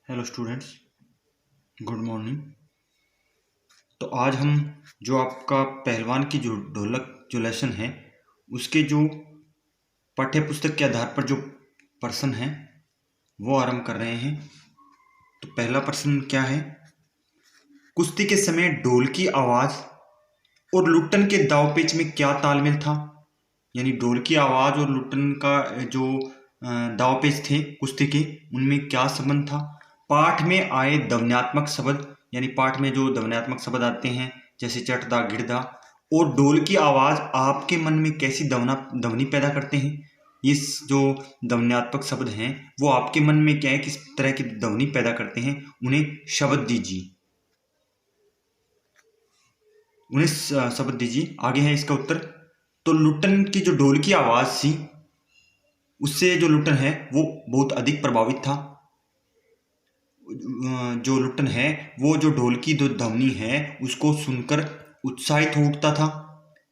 Hello students, good morning. तो आज हम जो आपका पहलवान की जो ढोलक जो लेसन है उसके जो पाठ्य पुस्तक के आधार पर जो प्रश्न है वो आरंभ कर रहे हैं। तो पहला प्रश्न क्या है? कुश्ती के समय ढोल की आवाज़ और लुट्टन के दांवपेच में क्या तालमेल था? यानी ढोल की आवाज़ और लुट्टन का जो दांवपेच थे कुश्ती के, उनमें क्या संबंध था? पाठ में आए ध्वन्यात्मक शब्द, यानी पाठ में जो ध्वन्यात्मक शब्द आते हैं जैसे चटदा गिड़दा और ढोल की आवाज़ आपके मन में कैसी ध्वनि पैदा करते हैं? इस जो ध्वन्यात्मक शब्द हैं वो आपके मन में क्या है, किस तरह की ध्वनि पैदा करते हैं, उन्हें शब्द दीजिए। शब्द दीजिए। आगे है इसका उत्तर। तो लुट्टन की जो ढोल की आवाज़ थी उससे जो लुट्टन है वो बहुत अधिक प्रभावित था। जो लुट्टन है वो जो ढोल की जो ध्वनि है उसको सुनकर उत्साहित हो उठता था,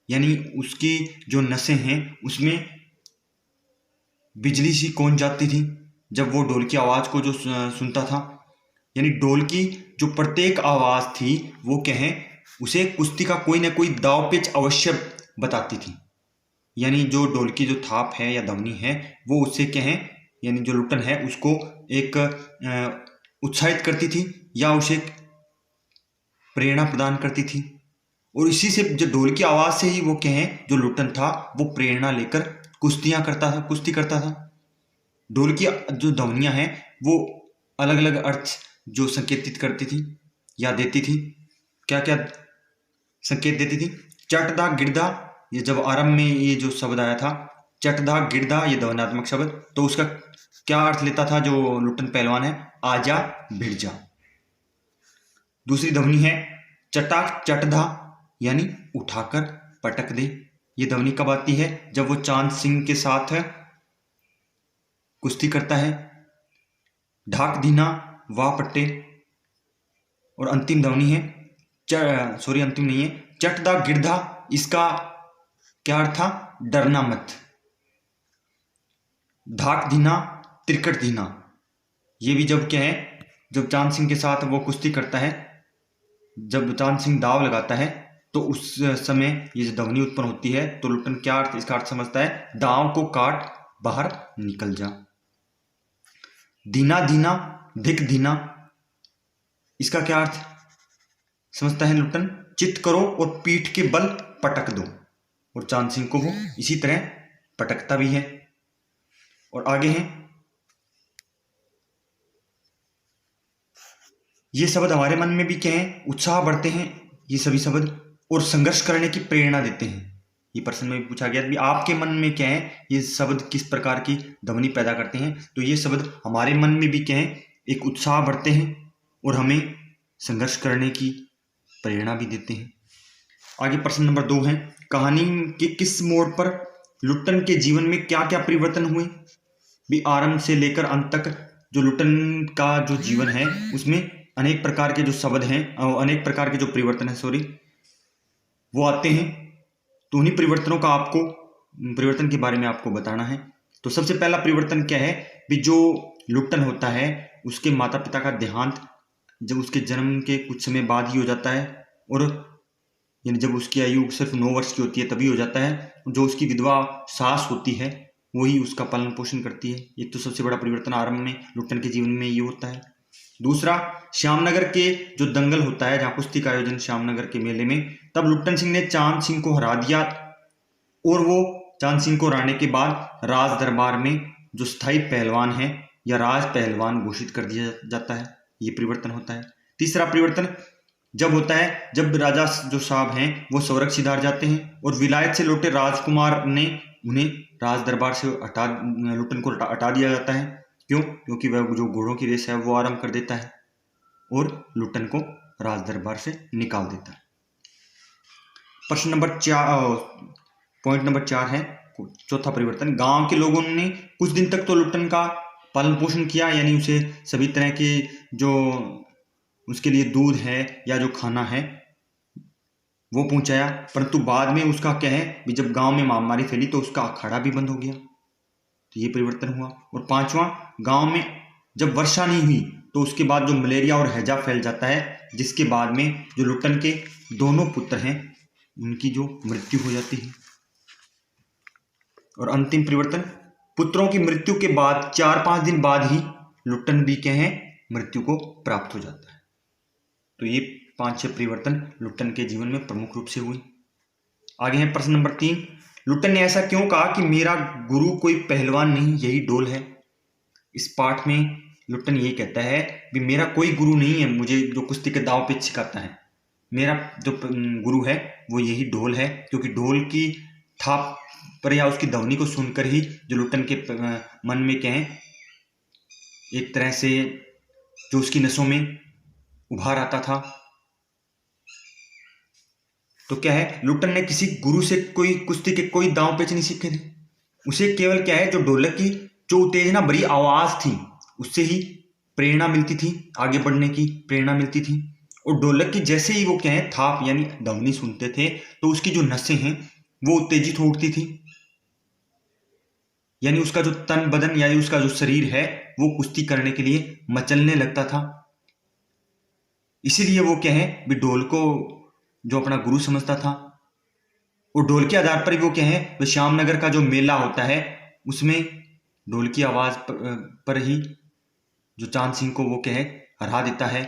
यानी उसकी जो नसें हैं उसमें बिजली सी कौंध जाती थी जब वो ढोल की आवाज़ को जो सुनता था। यानी ढोल की जो प्रत्येक आवाज़ थी वो कहें उसे कुश्ती का कोई ना कोई दाव पेच अवश्य बताती थी। यानी जो ढोल की जो थाप है या ध्वनि है वो उससे कहें, यानी जो लुट्टन है उसको एक उत्साहित करती थी या उसे प्रेरणा प्रदान करती थी। और इसी से जो ढोल की आवाज़ से ही वो कहें जो लुट्टन था वो प्रेरणा लेकर कुश्ती करता था। ढोल की जो ध्वनियाँ हैं वो अलग अलग अर्थ जो संकेतित करती थी या देती थी। क्या क्या संकेत देती थी? चटदा गिरदा, ये जब आरंभ में ये जो शब्द आया था चटदा गिरदा, ये ध्वन्यात्मक शब्द, तो उसका क्या अर्थ लेता था जो लुट्टन पहलवान है? आजा भिड़ जा। दूसरी ध्वनि है चटाक चटधा, यानी उठाकर पटक दे। ये ध्वनि कब आती है? जब वो चांद सिंह के साथ कुश्ती करता है। ढाक धीना वाह पट्टे। और अंतिम ध्वनि है अंतिम नहीं है, चटदा गिरधा। इसका क्या अर्थ था? डरना मत। धाक धीना त्रिकट धीना, ये भी जब क्या है, जब चांद सिंह के साथ वो कुश्ती करता है, जब चांद सिंह दाव लगाता है तो उस समय ये जो ध्वनि उत्पन्न होती है तो लुट्टन क्या अर्थ, इसका अर्थ समझता है दाव को काट बाहर निकल जा। धीना धीना धिक धीना, इसका क्या अर्थ समझता है लुट्टन? चित करो और पीठ के बल पटक दो। और चांद सिंह को वो इसी तरह पटकता भी है। और आगे हैं ये शब्द हमारे मन में भी क्या है, उत्साह बढ़ते हैं ये सभी शब्द, और संघर्ष करने की प्रेरणा देते हैं। ये प्रश्न में भी पूछा गया कि आपके मन में क्या है, ये शब्द किस प्रकार की ध्वनि पैदा करते हैं? तो ये शब्द हमारे मन में भी क्या है, एक उत्साह बढ़ते हैं और हमें संघर्ष करने की प्रेरणा भी देते हैं। आगे प्रश्न नंबर 2 है, कहानी के किस मोड़ पर लुट्टन के जीवन में क्या क्या परिवर्तन हुए? भी आरंभ से लेकर अंत तक जो लुट्टन का जो जीवन है उसमें अनेक प्रकार के जो शब्द हैं, अनेक प्रकार के जो परिवर्तन है वो आते हैं। तो उन्हीं परिवर्तन के बारे में आपको बताना है। तो सबसे पहला परिवर्तन क्या है? भी जो लुट्टन होता है उसके माता पिता का देहांत जब उसके जन्म के कुछ समय बाद ही हो जाता है, और यानी जब उसकी आयु सिर्फ 9 वर्ष की होती है तभी हो जाता है। जो उसकी विधवा सास होती है वही उसका पालन पोषण करती है। एक तो सबसे बड़ा परिवर्तन आरंभ में लुट्टन के जीवन में ये होता है। दूसरा, श्यामनगर के जो दंगल होता है जहाँ कुश्ती का आयोजन श्यामनगर के मेले में, तब लुट्टन सिंह ने चांद सिंह को हरा दिया और वो चांद सिंह को हराने के बाद राज दरबार में जो स्थायी पहलवान है या राज पहलवान घोषित कर दिया जाता है। ये परिवर्तन होता है। तीसरा परिवर्तन जब होता है जब राजा जो साहब हैं वो स्वर्ग सिधार जाते हैं और विलायत से लौटे राजकुमार ने उन्हें राज दरबार से लुट्टन को हटा दिया जाता है। क्यों? क्योंकि वह जो घोड़ों की रेस है वो आरंभ कर देता है और लुट्टन को राज दरबार से निकाल देता है। प्रश्न नंबर 4, पॉइंट नंबर 4 है चौथा परिवर्तन, गांव के लोगों ने कुछ दिन तक तो लुट्टन का पालन पोषण किया, यानी उसे सभी तरह के जो उसके लिए दूध है या जो खाना है वो पहुंचाया, परंतु बाद में उसका क्या है भी जब गांव में महामारी फैली तो उसका अखाड़ा भी बंद हो गया। तो ये परिवर्तन हुआ। और पांचवा, गांव में जब वर्षा नहीं हुई तो उसके बाद जो मलेरिया और हैजा फैल जाता है, जिसके बाद में जो लुट्टन के दोनों पुत्र हैं उनकी जो मृत्यु हो जाती है। और अंतिम परिवर्तन, पुत्रों की मृत्यु के बाद 4-5 दिन बाद ही लुट्टन भी क्या है मृत्यु को प्राप्त हो जाता है। तो ये 5-6 परिवर्तन लुट्टन के जीवन में प्रमुख रूप से हुए। आगे है प्रश्न नंबर 3, लुट्टन ने ऐसा क्यों कहा कि मेरा गुरु कोई पहलवान नहीं, यही ढोल है। इस पाठ में लुट्टन यही कहता है कि मेरा कोई गुरु नहीं है मुझे जो कुश्ती के दांव पे सिखाता है, मेरा जो गुरु है वो यही ढोल है, क्योंकि ढोल की थाप पर या उसकी ध्वनि को सुनकर ही जो लुट्टन के मन में क्या है एक तरह से जो उसकी नसों में उभार आता था। तो क्या है, लुट्टन ने किसी गुरु से कोई कुश्ती के कोई दांव पेच नहीं सीखे थे, उसे केवल क्या है जो ढोलक की जो उत्तेजना भरी आवाज थी उससे ही प्रेरणा मिलती थी, आगे बढ़ने की प्रेरणा मिलती थी। और ढोलक की जैसे ही वो क्या है थाप यानी ध्वनि सुनते थे तो उसकी जो नसें हैं वो उत्तेजित हो उठती थी, यानी उसका जो तन बदन यानी उसका जो शरीर है वो कुश्ती करने के लिए मचलने लगता था। इसीलिए वो क्या है भी ढोल को जो अपना गुरु समझता था। और ढोल के आधार पर वो क्या है वो श्यामनगर का जो मेला होता है उसमें ढोल की आवाज पर ही जो चांद सिंह को वो क्या है हरा देता है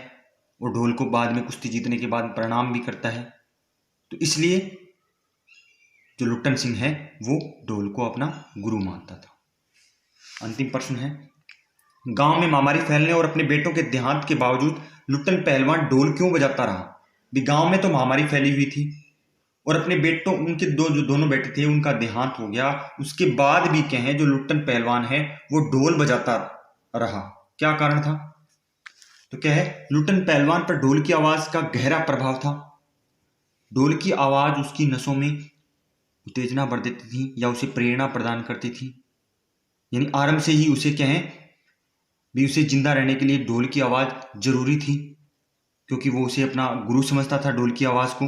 और ढोल को बाद में कुश्ती जीतने के बाद प्रणाम भी करता है। तो इसलिए जो लुट्टन सिंह है वो ढोल को अपना गुरु मानता था। अंतिम प्रश्न है, गांव में महामारी फैलने और अपने बेटों के देहांत के बावजूद लुट्टन पहलवान ढोल क्यों बजाता रहा। भी गांव में तो महामारी फैली हुई थी और अपने बेटों उनके जो दोनों बेटे थे उनका देहांत हो गया, उसके बाद भी क्या है जो लुट्टन पहलवान है वो ढोल बजाता रहा, क्या कारण था। तो क्या है लुट्टन पहलवान पर ढोल की आवाज का गहरा प्रभाव था। ढोल की आवाज उसकी नसों में उत्तेजना बढ़ देती थी या उसे प्रेरणा प्रदान करती थी, यानी आरंभ से ही उसे क्या है भी उसे जिंदा रहने के लिए ढोल की आवाज जरूरी थी, क्योंकि वो उसे अपना गुरु समझता था ढोल की आवाज को।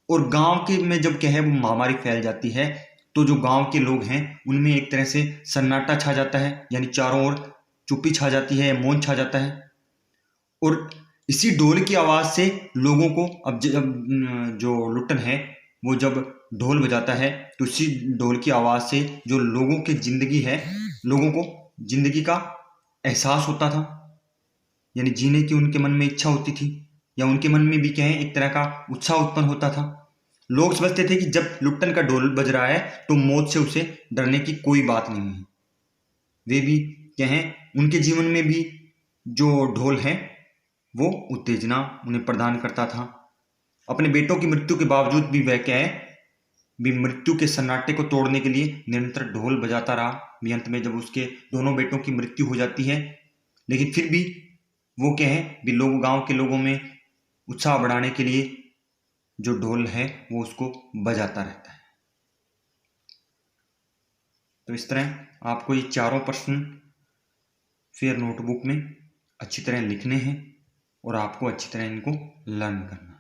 और गांव के में जब क्या है वो महामारी फैल जाती है तो जो गांव के लोग हैं उनमें एक तरह से सन्नाटा छा जाता है, यानी चारों ओर चुप्पी छा जाती है, मौन छा जाता है। और इसी ढोल की आवाज से लोगों को अब जब जो लुट्टन है वो जब ढोल बजाता है तो इसी ढोल की आवाज से जो लोगों की जिंदगी है, लोगों को जिंदगी का एहसास होता था, यानी जीने की उनके मन में इच्छा होती थी या उनके मन में भी क्या है एक तरह का उत्साह उत्पन्न होता था। लोग समझते थे कि जब लुट्टन का ढोल बज रहा है तो मौत से उसे डरने की कोई बात नहीं है। वे भी क्या है उनके जीवन में भी जो ढोल है वो उत्तेजना उन्हें प्रदान करता था। अपने बेटों की मृत्यु के बावजूद भी वह क्या है भी मृत्यु के सन्नाटे को तोड़ने के लिए निरंतर ढोल बजाता रहा। अंत में जब उसके दोनों बेटों की मृत्यु हो जाती है लेकिन फिर भी वो क्या है भी लोग गांव के लोगों में उत्साह बढ़ाने के लिए जो ढोल है वो उसको बजाता रहता है। तो इस तरह आपको ये चारों प्रश्न फिर नोटबुक में अच्छी तरह लिखने हैं और आपको अच्छी तरह इनको लर्न करना है।